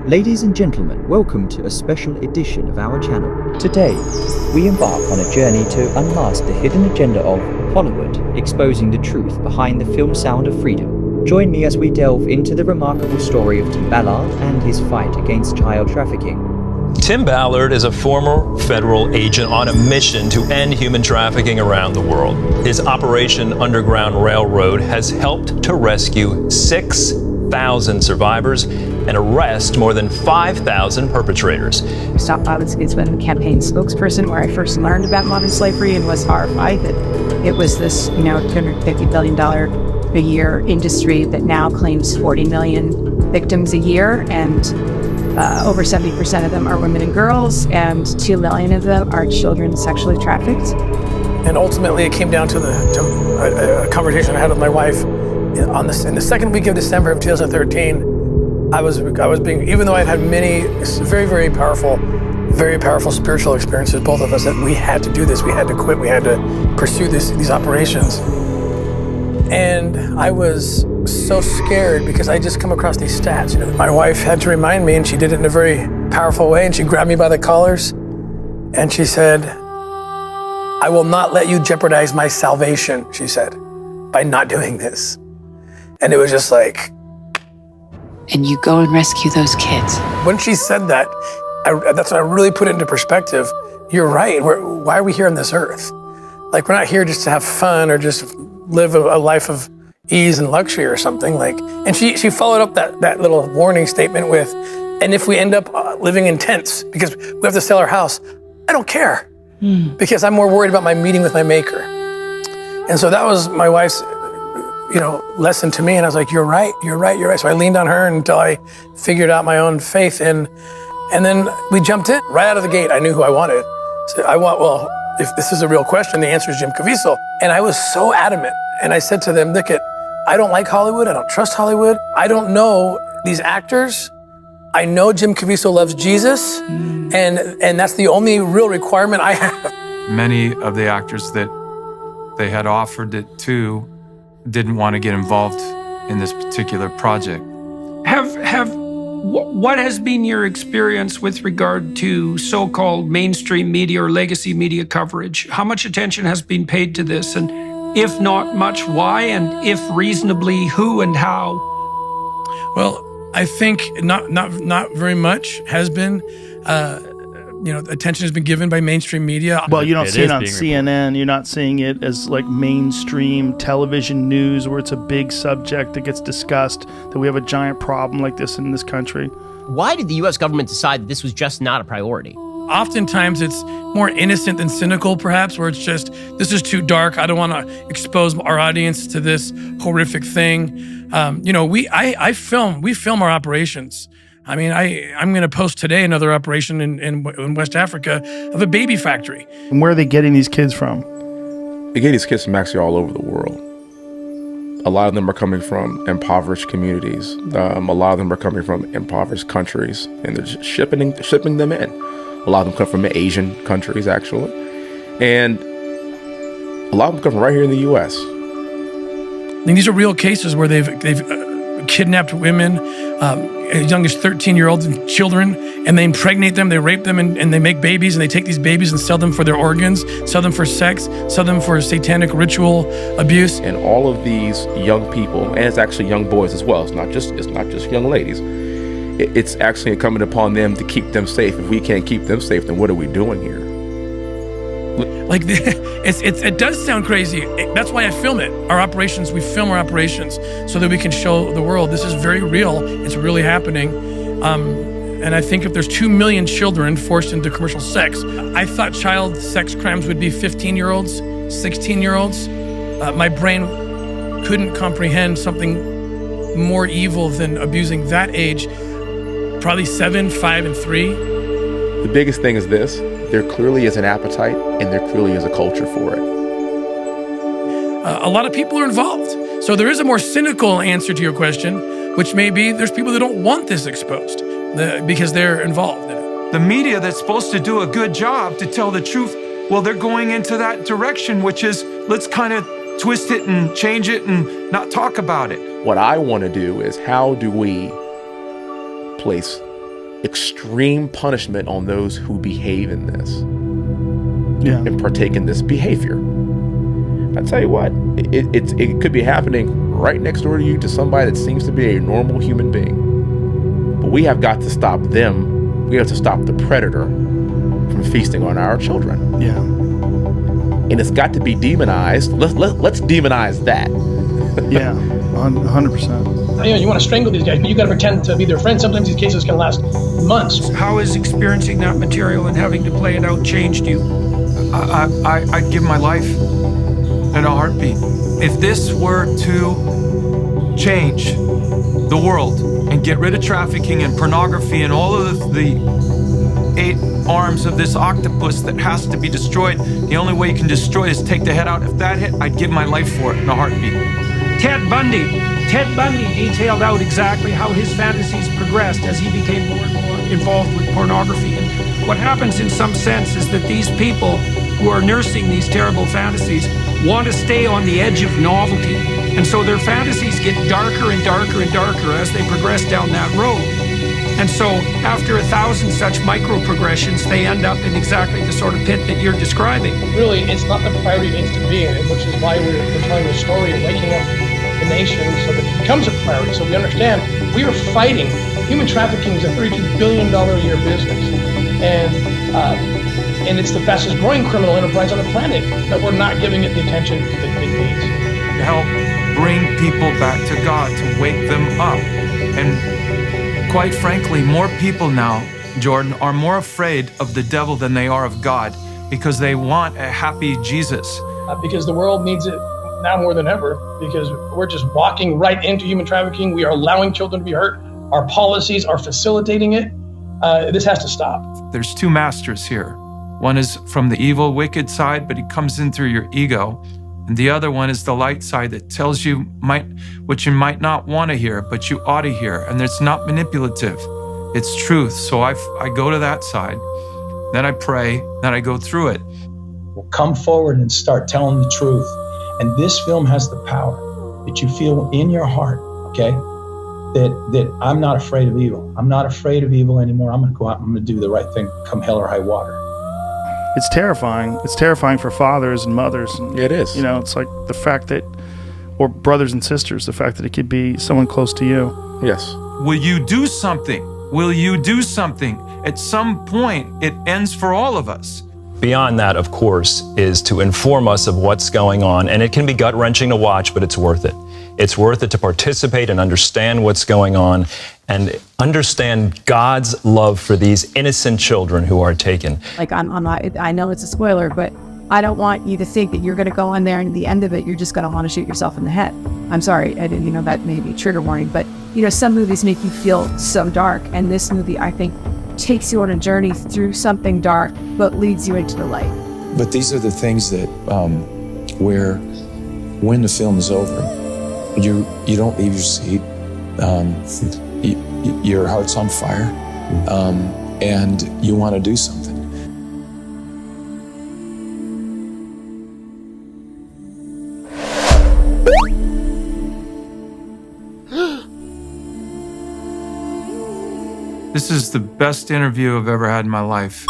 Ladies and gentlemen, welcome to a special edition of our channel. Today, we embark on a journey to unmask the hidden agenda of Hollywood, exposing the truth behind the film Sound of Freedom. Join me as we delve into the remarkable story of Tim Ballard and his fight against child trafficking. Tim Ballard is a former federal agent on a mission to end human trafficking around the world. His Operation Underground Railroad has helped to rescue 6,000 survivors and arrest more than 5,000 perpetrators. Stop Violence Against Women campaign spokesperson, where I first learned about modern slavery and was horrified that it was this, $250 billion a year industry that now claims 40 million victims a year, and over 70% of them are women and girls, and 2 million of them are children sexually trafficked. And ultimately, it came down to a conversation I had with my wife in the second week of December of 2013. I was being, even though I'd had many very, very powerful spiritual experiences, both of us, that we had to do this, we had to quit, we had to pursue these operations. And I was so scared because I just come across these stats. My wife had to remind me, and she did it in a very powerful way, and she grabbed me by the collars, and she said, "I will not let you jeopardize my salvation," she said, "by not doing this." And it was just like... And you go and rescue those kids. When she said that, that's when I really put it into perspective. You're right. Why are we here on this earth? Like, we're not here just to have fun or just live a life of ease and luxury or something. And she followed up that little warning statement with, "And if we end up living in tents because we have to sell our house, I don't care, because I'm more worried about my meeting with my Maker." And so that was my wife's lesson to me, and I was like, you're right. So I leaned on her until I figured out my own faith, and then we jumped in. Right out of the gate, I knew who I wanted. So if this is a real question, the answer is Jim Caviezel. And I was so adamant, and I said to them, "Look, I don't like Hollywood, I don't trust Hollywood, I don't know these actors. I know Jim Caviezel loves Jesus, and that's the only real requirement I have." Many of the actors that they had offered it to didn't want to get involved in this particular project. What has been your experience with regard to so-called mainstream media or legacy media coverage? How much attention has been paid to this? And if not much, why? And if reasonably, who and how? Well, I think not very much has been. Attention has been given by mainstream media. Well, you don't see it on CNN. You're not seeing it as like mainstream television news where it's a big subject that gets discussed, that we have a giant problem like this in this country. Why did the U.S. government decide that this was just not a priority? Oftentimes it's more innocent than cynical, perhaps, where it's just, this is too dark. I don't want to expose our audience to this horrific thing. We film our operations. I mean, I'm going to post today another operation in West Africa of a baby factory. And where are they getting these kids from? They get these kids from actually all over the world. A lot of them are coming from impoverished communities. A lot of them are coming from impoverished countries, and they're just shipping them in. A lot of them come from Asian countries, actually. And a lot of them come from right here in the U.S. I mean, these are real cases where they've kidnapped women, as young as 13-year-olds and children, and they impregnate them, they rape them, and they make babies, and they take these babies and sell them for their organs, sell them for sex, sell them for satanic ritual abuse. And all of these young people, and it's actually young boys as well, it's not just young ladies, it's actually incumbent upon them to keep them safe. If we can't keep them safe, then what are we doing here? Like, it does sound crazy. That's why I film it. We film our operations so that we can show the world this is very real. It's really happening. And I think if there's 2 million children forced into commercial sex, I thought child sex crimes would be 15-year-olds, 16-year-olds. My brain couldn't comprehend something more evil than abusing that age. Probably 7, 5, and 3. The biggest thing is this. There clearly is an appetite, and there clearly is a culture for it. A lot of people are involved. So there is a more cynical answer to your question, which may be there's people that don't want this exposed because they're involved in it. The media that's supposed to do a good job to tell the truth, well, they're going into that direction, which is let's kind of twist it and change it and not talk about it. What I want to do is, how do we place extreme punishment on those who behave in this and partake in this behavior. I tell you what, it could be happening right next door to you, to somebody that seems to be a normal human being. But we have got to stop them. We have to stop the predator from feasting on our children. Yeah. And it's got to be demonized. Let's demonize that. Yeah, 100%. You want to strangle these guys, but you got to pretend to be their friend. Sometimes these cases can last months. How has experiencing that material and having to play it out changed you? I'd give my life in a heartbeat. If this were to change the world and get rid of trafficking and pornography and all of the 8 arms of this octopus that has to be destroyed, the only way you can destroy it is take the head out. If that hit, I'd give my life for it in a heartbeat. Ted Bundy detailed out exactly how his fantasies progressed as he became more and more involved with pornography. And what happens in some sense is that these people who are nursing these terrible fantasies want to stay on the edge of novelty. And so their fantasies get darker and darker and darker as they progress down that road. And so after 1,000 such micro progressions, they end up in exactly the sort of pit that you're describing. Really, it's not the priority it needs to be, which is why we're telling the story and waking up the nation so that it becomes a priority. So we understand we are fighting. Human trafficking is a $32 billion a year business. And it's the fastest growing criminal enterprise on the planet, but we're not giving it the attention that it needs. To help bring people back to God, to wake them up. And quite frankly, more people now, Jordan, are more afraid of the devil than they are of God, because they want a happy Jesus. Because the world needs it now more than ever, because we're just walking right into human trafficking. We are allowing children to be hurt. Our policies are facilitating it. This has to stop. There's 2 masters here. One is from the evil, wicked side, but he comes in through your ego. And the other one is the light side that tells you what you might not want to hear, but you ought to hear. And it's not manipulative. It's truth. So I go to that side. Then I pray. Then I go through it. Well, come forward and start telling the truth. And this film has the power that you feel in your heart, okay? That I'm not afraid of evil. I'm not afraid of evil anymore. I'm going to go out and I'm going to do the right thing, come hell or high water. It's terrifying. It's terrifying for fathers and mothers. It is. You know, it's like the fact that, or brothers and sisters, the fact that it could be someone close to you. Yes. Will you do something? Will you do something? At some point, it ends for all of us. Beyond that, of course, is to inform us of what's going on. And it can be gut-wrenching to watch, but it's worth it. It's worth it to participate and understand what's going on and understand God's love for these innocent children who are taken. Like, I'm not, I know it's a spoiler, but I don't want you to think that you're going to go on there and at the end of it, you're just going to want to shoot yourself in the head. I'm sorry, I didn't, that may be a trigger warning, but, some movies make you feel so dark. And this movie, I think, takes you on a journey through something dark, but leads you into the light. But these are the things that, where when the film is over, you don't leave your seat. Your heart's on fire, and you want to do something. This is the best interview I've ever had in my life.